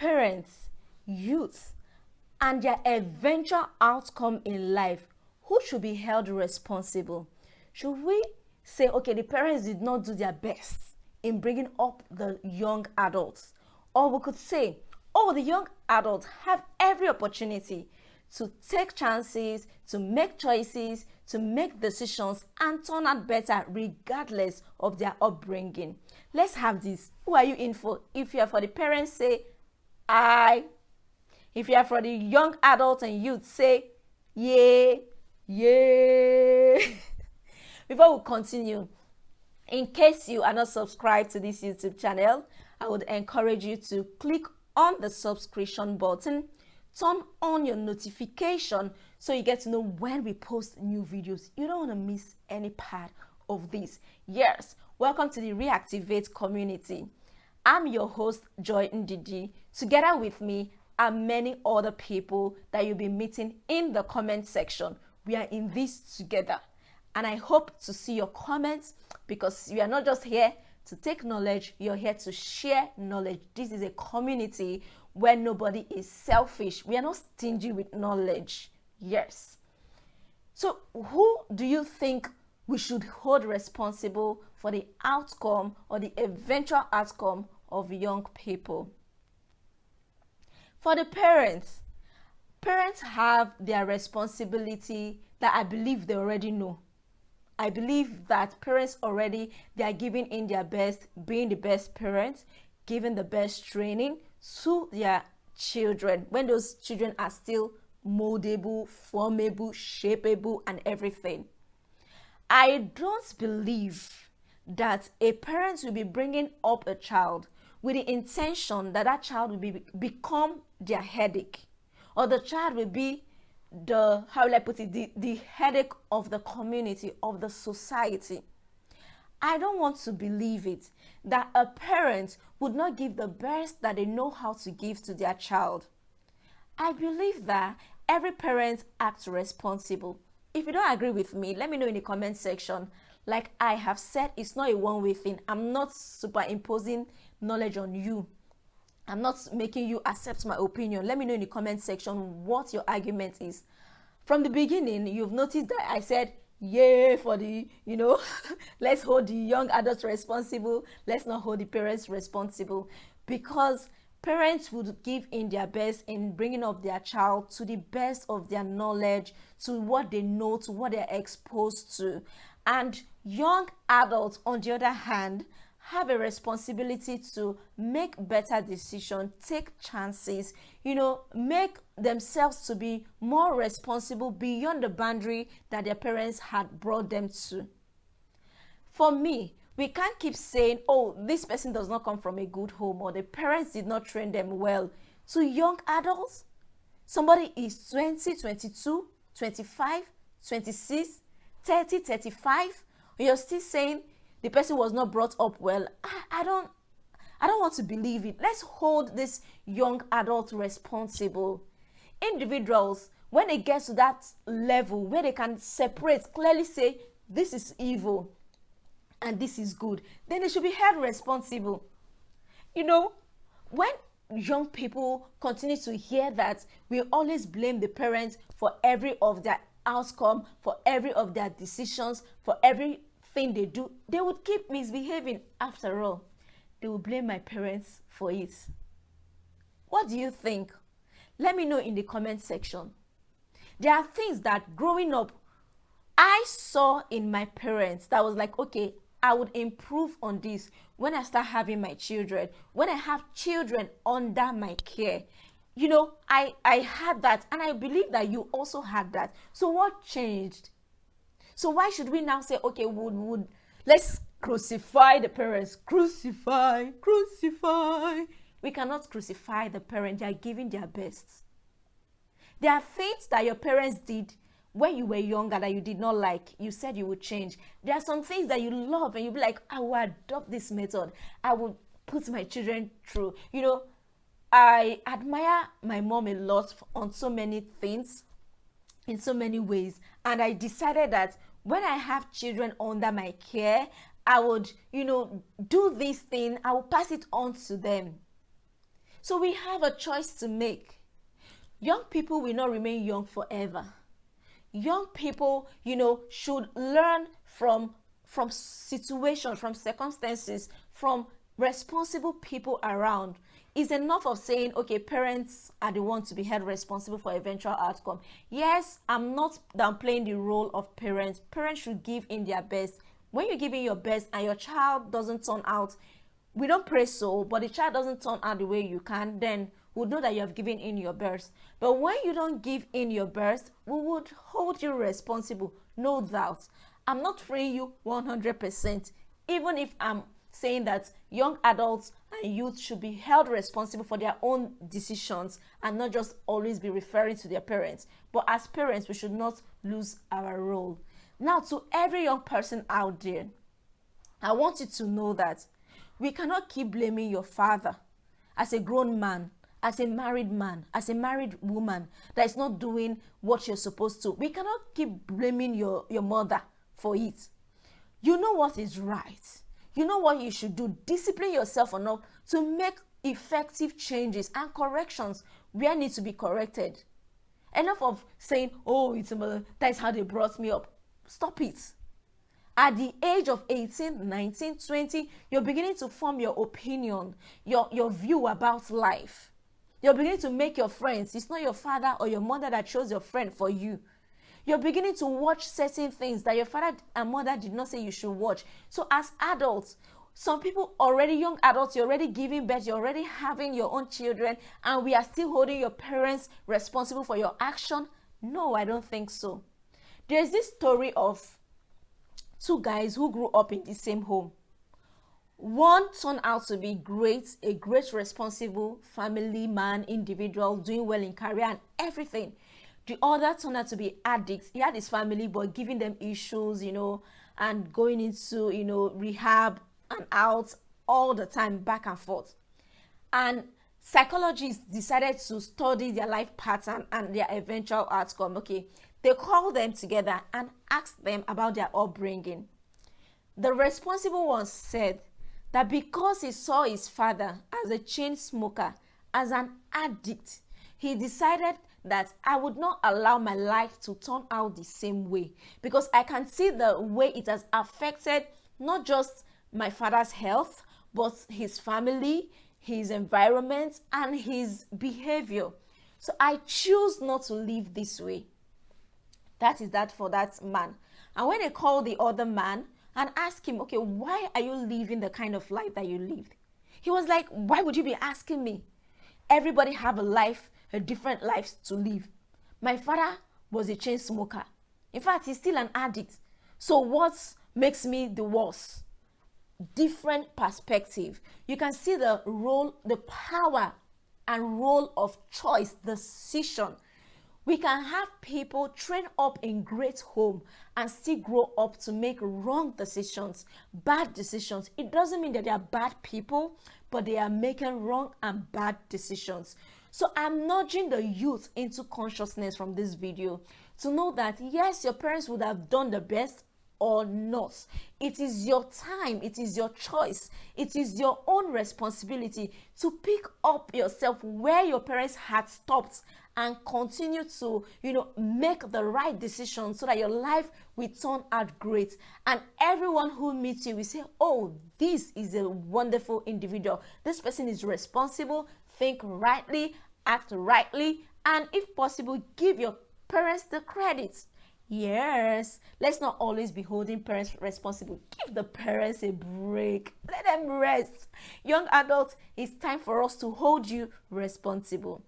parents, youth, and their eventual outcome in life, who should be held responsible? Should we say, okay, the parents did not do their best in bringing up the young adults? Or we could say, oh, the young adults have every opportunity to take chances, to make choices, to make decisions, and turn out better regardless of their upbringing. Let's have this. Who are you in for? If you are for the parents, say, I. If you are for the young adults and youth, say, yeah, yeah. Before we continue, in case you are not subscribed to this YouTube channel, I would encourage you to click on the subscription button, turn on your notification so you get to know when we post new videos. You don't want to miss any part of this. Yes, welcome to the Reactivate community. I'm your host, Joy Ndidi. Together with me are many other people that you'll be meeting in the comment section. We are in this together. And I hope to see your comments, because you are not just here to take knowledge, you're here to share knowledge. This is a community where nobody is selfish. We are not stingy with knowledge. Yes. So who do you think we should hold responsible for the outcome or the eventual outcome of young people? For the parents, parents have their responsibility that I believe they already know. I believe that parents already, they are giving in their best, being the best parents, giving the best training to their children when those children are still moldable, formable, shapeable, and everything. I don't believe that a parent will be bringing up a child with the intention that that child will become their headache, or the child will be the, how will I put it, the headache of the community, of the society. I don't want to believe it, that a parent would not give the best that they know how to give to their child. I believe that every parent acts responsible. If you don't agree with me, let me know in the comment section. Like I have said, it's not a one-way thing. I'm not superimposing knowledge on you. I'm not making you accept my opinion. Let me know in the comment section what your argument is. From the beginning, you've noticed that I said, yeah, for the, let's hold the young adults responsible. Let's not hold the parents responsible. Because parents would give in their best in bringing up their child to the best of their knowledge, to what they know, to what they're exposed to. And young adults, on the other hand, have a responsibility to make better decisions, take chances, make themselves to be more responsible beyond the boundary that their parents had brought them to. For me, we can't keep saying, oh, this person does not come from a good home, or the parents did not train them well. To young adults, somebody is 20, 22, 25, 26, 30, 35, you're still saying the person was not brought up well. I don't want to believe it. Let's hold this young adult responsible. Individuals, when they get to that level where they can separate, clearly say, this is evil and this is good, then they should be held responsible. When young people continue to hear that we always blame the parents for every of their outcome, for every of their decisions, for everything they do, they would keep misbehaving. After all, they will blame my parents for it. What do you think? Let me know in the comment section. There are things that growing up I saw in my parents that was like, okay, I would improve on this when I start having my children, when I have children under my care. I had that, and I believe that you also had that. So what changed? So why should we now say, okay, let's crucify the parents? Crucify. We cannot crucify the parent. They are giving their best. There are things that your parents did when you were younger that you did not like. You said you would change. There are some things that you love and you'll be like, I will adopt this method. I will put my children through. I admire my mom a lot on so many things, in so many ways. And I decided that when I have children under my care, I would, do this thing. I will pass it on to them. So we have a choice to make. Young people will not remain young forever. Young people, should learn from situations, from circumstances, from responsible people around. It's enough of saying, okay, parents are the ones to be held responsible for eventual outcome. Yes, I'm not downplaying the role of parents. Parents should give in their best. When you give in your best and your child doesn't turn out, we don't pray so, but the child doesn't turn out the way you can, then we'll know that you have given in your best. But when you don't give in your best, we would hold you responsible, no doubt. I'm not freeing you 100%, even if I'm saying that young adults and youth should be held responsible for their own decisions and not just always be referring to their parents. But as parents, we should not lose our role. Now, to every young person out there, I want you to know that we cannot keep blaming your father as a grown man, as a married man, as a married woman that is not doing what you're supposed to. We cannot keep blaming your mother for it. You know what is right. You know what you should do. Discipline yourself enough to make effective changes and corrections where need to be corrected. Enough of saying, oh, it's a mother, that's how they brought me up. Stop it. At the age of 18, 19, 20, you're beginning to form your opinion, your view about life. You're beginning to make your friends. It's not your father or your mother that chose your friend for you. You're beginning to watch certain things that your father and mother did not say you should watch. So as adults, some people already, young adults, you're already giving birth, you're already having your own children, and we are still holding your parents responsible for your action? No, I don't think so. There's this story of two guys who grew up in the same home. One turned out to be a great responsible family man, individual, doing well in career and everything. The other turned out to be addict. He had his family, but giving them issues, and going into, rehab and out all the time, back and forth. And psychologists decided to study their life pattern and their eventual outcome. Okay, they called them together and asked them about their upbringing. The responsible one said that because he saw his father as a chain smoker, as an addict, he decided that I would not allow my life to turn out the same way, because I can see the way it has affected not just my father's health, but his family, his environment, and his behavior. So I choose not to live this way. That is that for that man. And when they called the other man and asked him, okay, why are you living the kind of life that you lived? He was like, why would you be asking me? Everybody have a different life to live. My father was a chain smoker. In fact, he's still an addict. So what makes me the worst? Different perspective. You can see the role, the power and role of choice, decision. We can have people train up in great home and still grow up to make wrong decisions, bad decisions. It doesn't mean that they are bad people, but they are making wrong and bad decisions. So I'm nudging the youth into consciousness from this video to know that yes, your parents would have done the best or not. It is your time, it is your choice, it is your own responsibility to pick up yourself where your parents had stopped and continue to, make the right decision so that your life will turn out great. And everyone who meets you will say, oh, this is a wonderful individual. This person is responsible, think rightly, act rightly, and if possible, give your parents the credit. Yes, let's not always be holding parents responsible. Give the parents a break. Let them rest. Young adults, it's time for us to hold you responsible.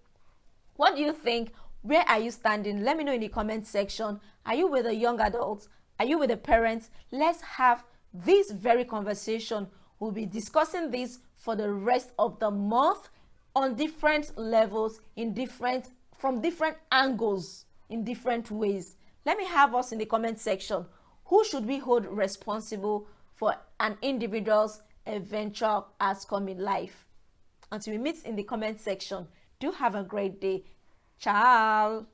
What do you think? Where are you standing? Let me know in the comment section. Are you with a young adult? Are you with a parent? Let's have this very conversation. We'll be discussing this for the rest of the month on different levels, from different angles, in different ways. Let me have us in the comment section. Who should we hold responsible for an individual's eventual outcome in life? Until we meet in the comment section, do have a great day. Ciao.